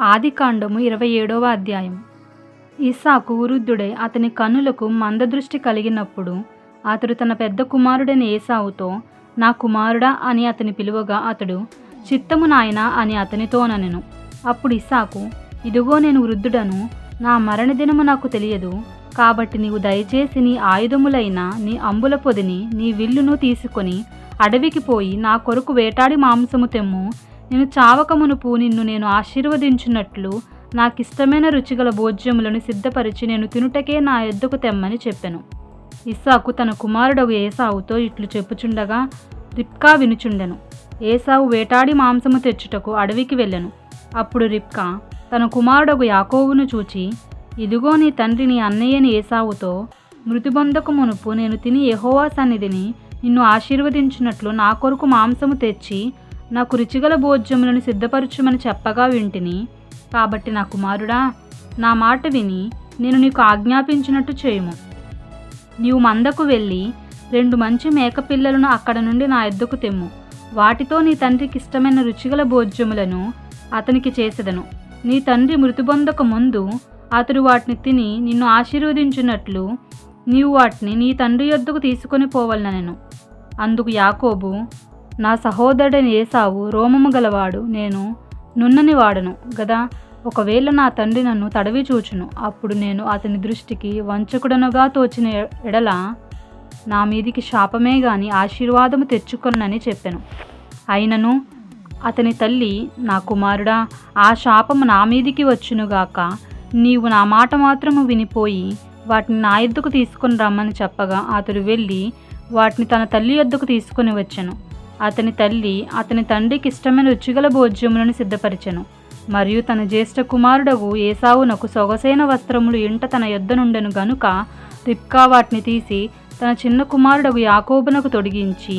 ఆదికాండము 27వ అధ్యాయం. ఇస్సాకు వృద్ధుడై అతని కన్నులకు మందదృష్టి కలిగినప్పుడు అతడు తన పెద్ద కుమారుడైన ఏశావుతో, నా కుమారుడా అని అతని పిలువగా అతడు, చిత్తము నాయనా అని అతనితోనెను. అప్పుడు ఇస్సాకు, ఇదిగో నేను వృద్ధుడను, నా మరణదినము నాకు తెలియదు, కాబట్టి నీవు దయచేసి నీ ఆయుధములైన నీ అంబుల పొదిని నీ విల్లును తీసుకొని అడవికి పోయి నా కొరకు వేటాడి మాంసము తెమ్ము. నేను చావక మునుపు నిన్ను నేను ఆశీర్వదించున్నట్లు నాకిష్టమైన రుచిగల భోజ్యములను సిద్ధపరిచి నేను తినుటకే నా యొద్దకు తెమ్మని చెప్పెను. ఇస్సాకు తన కుమారుడగు ఏశావుతో ఇట్లు చెప్పుచుండగా రిబ్కా వినుచుండెను. ఏశావు వేటాడి మాంసము తెచ్చుటకు అడవికి వెళ్ళెను. అప్పుడు రిబ్కా తన కుమారుడగు యాకోబును చూచి, ఇదిగో నీ తండ్రి నీ అన్నయ్యని ఏశావుతో, మృతిబొందకు మునుపు నేను తిని యెహోవా సన్నిధిని నిన్ను ఆశీర్వదించినట్లు నా కొరకు మాంసము తెచ్చి నాకు రుచిగల భోజ్యములను సిద్ధపరచుమని చెప్పగా వింటిని. కాబట్టి నా కుమారుడా, నా మాట విని నేను నీకు ఆజ్ఞాపించినట్టు చేయుము. నీవు మందకు వెళ్ళి 2 మంచి మేకపిల్లలను అక్కడ నుండి నా యొద్దకు తెమ్ము. వాటితో నీ తండ్రికి ఇష్టమైన రుచిగల భోజ్యములను అతనికి చేసెదను. నీ తండ్రి మృతిబొందక ముందు అతడు వాటిని తిని నిన్ను ఆశీర్వదించినట్లు నీవు వాటిని నీ తండ్రి యొద్దకు తీసుకొని పోవలనెను. అందుకు యాకోబు, నా సహోదరుడైన ఏశావు రోమము గలవాడు, నేను నున్నని వాడను గదా. ఒకవేళ నా తండ్రి నన్ను తడవి చూచును, అప్పుడు నేను అతని దృష్టికి వంచకుడనుగా తోచిన ఎడల నా మీదికి శాపమే గాని ఆశీర్వాదము తెచ్చుకొనని చెప్పెను. అయినను అతని తల్లి, నా కుమారుడా, ఆ శాపము నా మీదికి వచ్చునుగాక. నీవు నా మాట మాత్రము వినిపోయి వాటిని నా యొద్దకు తీసుకొని రమ్మని చెప్పగా అతడు వెళ్ళి వాటిని తన తల్లి యొద్దకు తీసుకొని వచ్చెను. అతని తల్లి అతని తండ్రికి ఇష్టమైన రుచిగల భోజ్యములను సిద్ధపరిచెను. మరియు తన జ్యేష్ఠ కుమారుడగు ఏశావునకు సొగసైన వస్త్రములు ఇంట తన యొద్ద నుండెను గనుక రిబ్కా వాటిని తీసి తన చిన్న కుమారుడగు యాకోబునకు తొడిగించి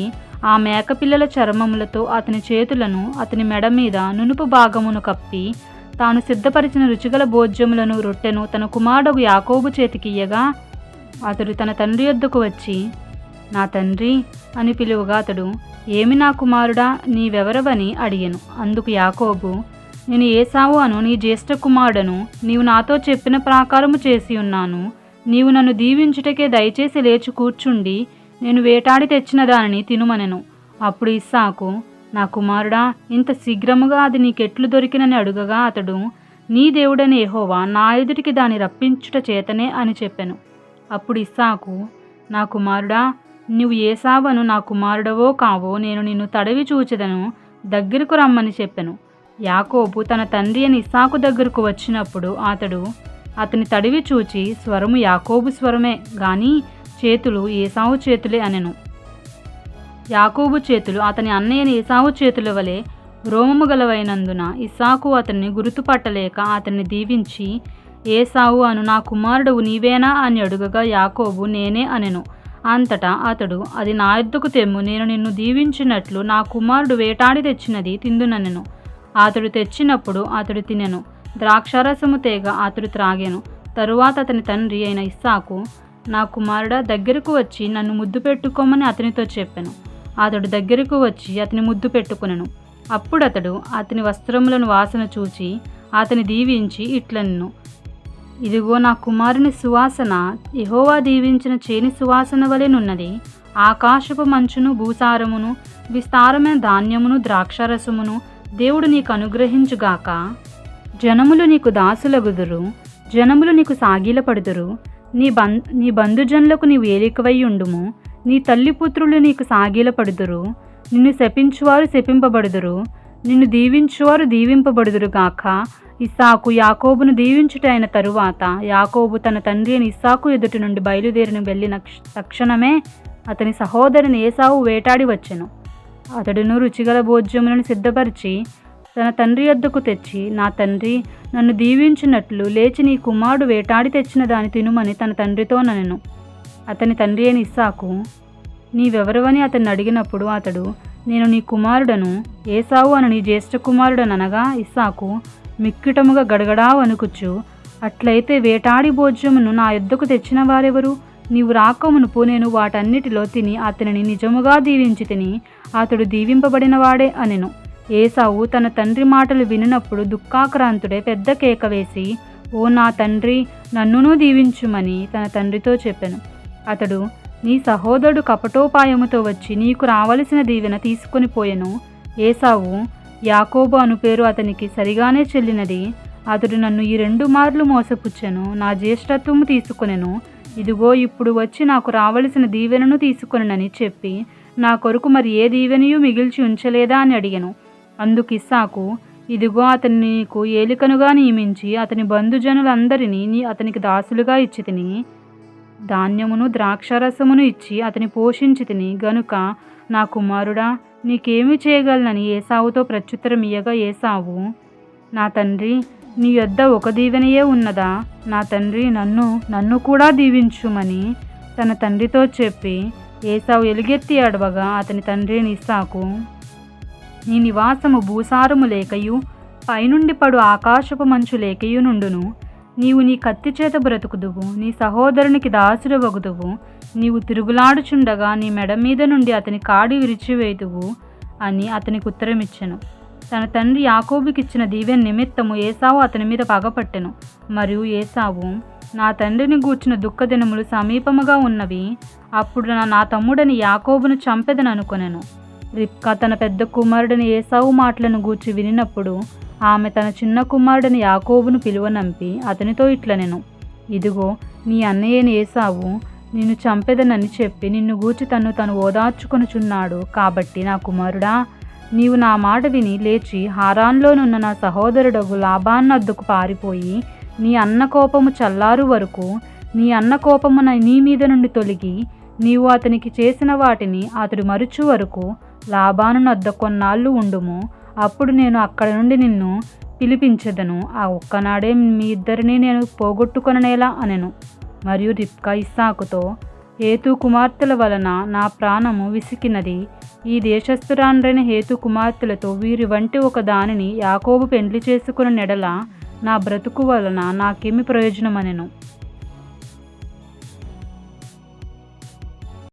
ఆ మేకపిల్లల చర్మములతో అతని చేతులను అతని మెడ మీద నునుపు భాగమును కప్పి తాను సిద్ధపరిచిన రుచిగల భోజ్యములను రొట్టెను తన కుమారుడగు యాకోబు చేతికి ఇయ్యగా అతడు తన తండ్రి యొద్దకు వచ్చి, నా తండ్రి అని పిలువగా అతడు, ఏమి నా కుమారుడా, నీవెవరవని అడిగెను. అందుకు యాకోబు, నేను ఏశావు అను నీ జ్యేష్ఠ కుమారుడను, నీవు నాతో చెప్పిన ప్రకారము చేసి ఉన్నాను. నీవు నన్ను దీవించుటకే దయచేసి లేచి కూర్చుండి నేను వేటాడి తెచ్చిన దానిని తినుమనెను. అప్పుడు ఇస్సాకు, నా కుమారుడా, ఇంత శీఘ్రముగా అది నీకెట్లు దొరికినని అడుగగా అతడు, నీ దేవుడని యెహోవా నా ఎదుటికి దాన్ని రప్పించుట చేతనే అని చెప్పెను. అప్పుడు ఇస్సాకు, నా కుమారుడా, నీవు ఏశావను నా కుమారుడవో కావో నేను నిన్ను తడవి చూచెదను, దగ్గరకు రమ్మని చెప్పెను. యాకోబు తన తండ్రి అని ఇస్సాకు దగ్గరకు వచ్చినప్పుడు అతడు అతని తడివి చూచి, స్వరము యాకోబు స్వరమే గాని చేతులు ఏశావు చేతులే అనెను. యాకోబు చేతులు అతని అన్నయ్యని ఏశావు చేతుల వలె రోమము గలవైనందున ఇస్సాకు అతన్ని గుర్తుపట్టలేక అతన్ని దీవించి, ఏశావు అను నా కుమారుడవు నీవేనా అని అడుగగా యాకోబు, నేనే అనెను. అంతటా అతడు, అది నా యొద్దకు తెమ్ము, నేను నిన్ను దీవించినట్లు నా కుమారుడు వేటాడి తెచ్చినది తిందుననెను. అతడు తెచ్చినప్పుడు అతడు తినెను. ద్రాక్షారసము తేగ అతడు త్రాగెను. తరువాత అతని తండ్రి అయిన ఇస్సాకు, నా కుమారుడా, దగ్గరకు వచ్చి నన్ను ముద్దు పెట్టుకోమని అతనితో చెప్పెను. అతడు దగ్గరకు వచ్చి అతని ముద్దు పెట్టుకొనెను. అప్పుడు అతడు అతని వస్త్రములను వాసన చూచి అతని దీవించి ఇట్లనెను, ఇదిగో నా కుమారుని సువాసన యెహోవా దీవించిన చేని సువాసన వలెనున్నది. ఆకాశపు మంచును భూసారమును విస్తారమైన ధాన్యమును ద్రాక్షారసమును దేవుడు నీకు అనుగ్రహించుగాక. జనములు నీకు దాసులగుదురు, జనములు నీకు సాగిలపడుదురు. నీ బంధుజనులకు నీవు ఏలికవై ఉండుము. నీ తల్లిపుత్రులు నీకు సాగిలపడుదురు. నిన్ను శపించువారు శపింపబడుదురు, నిన్ను దీవించువారు దీవింపబడుదురుగాక. ఇస్సాకు యాకోబును దీవించుటైన తరువాత యాకోబు తన తండ్రి అని ఇస్సాకు ఎదుటి నుండి బయలుదేరిన వెళ్ళిన తక్షణమే అతని సహోదరుని ఏశావు వేటాడి వచ్చెను. అతడును రుచిగల భోజ్యములను సిద్ధపరిచి తన తండ్రి యొద్దకు తెచ్చి, నా తండ్రి నన్ను దీవించినట్లు లేచి నీ కుమారుడు వేటాడి తెచ్చిన దాని తినుమని తన తండ్రితో ననెను. అతని తండ్రి అయిన ఇస్సాకు, నీవెవరవని అతన్ని అడిగినప్పుడు అతడు, నేను నీ కుమారుడను, ఏశావు అను నీ జ్యేష్ఠ కుమారుడనగా ఇస్సాకు మిక్కిటముగా గడగడా వణుకుచు, అట్లయితే వేటాడి భోజ్యమును నా యొద్దకు తెచ్చిన వారెవరు? నీవు రాకమునుపు నేను వాటన్నిటిలో తిని అతనిని నిజముగా దీవించి తిని అతడు దీవింపబడినవాడే అనెను. ఏసావు తన తండ్రి మాటలు వినినప్పుడు దుఃఖాక్రాంతుడే పెద్ద కేక వేసి, ఓ నా తండ్రి, నన్నునూ దీవించుమని తన తండ్రితో చెప్పెను. అతడు, నీ సహోదరుడు కపటోపాయముతో వచ్చి నీకు రావలసిన దీవెన తీసుకొని పోయెను. ఏసావు, యాకోబు అను పేరు అతనికి సరిగానే చెల్లినది. అతడు నన్ను ఈ 2 మార్లు మోసపుచ్చెను, నా జ్యేష్ఠత్వము తీసుకొనెను. ఇదిగో ఇప్పుడు వచ్చి నాకు రావలసిన దీవెనను తీసుకొనెనని చెప్పి, నా కొరకు మరి ఏ దీవెనయూ మిగిల్చి ఉంచలేదా అని అడిగెను. అందుకు ఇస్సాకు, ఇదిగో అతన్ని నీకు ఏలికనుగా నియమించి అతని బంధుజనులందరినీ అతనికి దాసులుగా ఇచ్చి తిని, ధాన్యమును ద్రాక్షారసమును ఇచ్చి అతని పోషించి తిని గనుక నా కుమారుడా, నీకేమి చేయగలనని ఏసావుతో ప్రత్యుత్తరం ఇయ్యగా ఏసావు, నా తండ్రి, నీ యొద్ద ఒక దీవెనయే ఉన్నదా? నా తండ్రి, నన్ను కూడా దీవించుమని తన తండ్రితో చెప్పి ఏసావు ఎలుగెత్తి అడవగా అతని తండ్రి ఇస్సాకు, నీ నివాసము భూసారము లేకయు పైనుండి పడు ఆకాశపు మంచు లేకయు నుండును. నీవు నీ కత్తి చేత బ్రతుకుదువు, నీ సహోదరునికి దాసుడవగుదువు. నీవు తిరుగులాడుచుండగా నీ మెడ మీద నుండి అతని కాడి విరిచివేయుదువు అని అతనికి ఉత్తరమిచ్చెను. తన తండ్రి యాకోబుకిచ్చిన దీవెన నిమిత్తము ఏసావు అతని మీద పగపట్టెను. మరియు ఏసావు, నా తండ్రిని గూర్చిన దుఃఖదినములు సమీపముగా ఉన్నవి, అప్పుడు నా తమ్ముడని యాకోబును చంపెదననుకొనెను. రిబ్కా తన పెద్ద కుమారుడని ఏసావు మాటలను గూర్చి వినినప్పుడు ఆమె తన చిన్న కుమారుడని యాకోబును పిలువనంపి అతనితో ఇట్లనెను, ఇదిగో నీ అన్నయ్యని ఏసావు నిన్ను చంపెదనని చెప్పి నిన్ను గూర్చి తను ఓదార్చుకొనుచున్నాడు. కాబట్టి నా కుమారుడా, నీవు నా మాట విని లేచి హారాన్లోనున్న నా సహోదరుడగు లాబానొద్దకు పారిపోయి నీ అన్న కోపము చల్లారు వరకు, నీ అన్న కోపము నీ మీద నుండి తొలగి నీవు అతనికి చేసిన వాటిని అతడు మరుచు వరకు లాబానునొద్ద కొన్నాళ్ళు ఉండుము. అప్పుడు నేను అక్కడ నుండి నిన్ను పిలిపించెదను. ఆ ఒక్కనాడే మీ ఇద్దరిని నేను పోగొట్టుకొననేలా అనెను. మరియు రిబ్కా ఇస్సాకుతో, హేతు కుమార్తెల వలన నా ప్రాణము విసికినది. ఈ దేశస్థురాండ్రైన హేతు కుమార్తెలతో వీరి వంటి ఒక దానిని యాకోబు పెండ్లి చేసుకున్న నెడల నా బ్రతుకు వలన నాకేమి ప్రయోజనమనెను.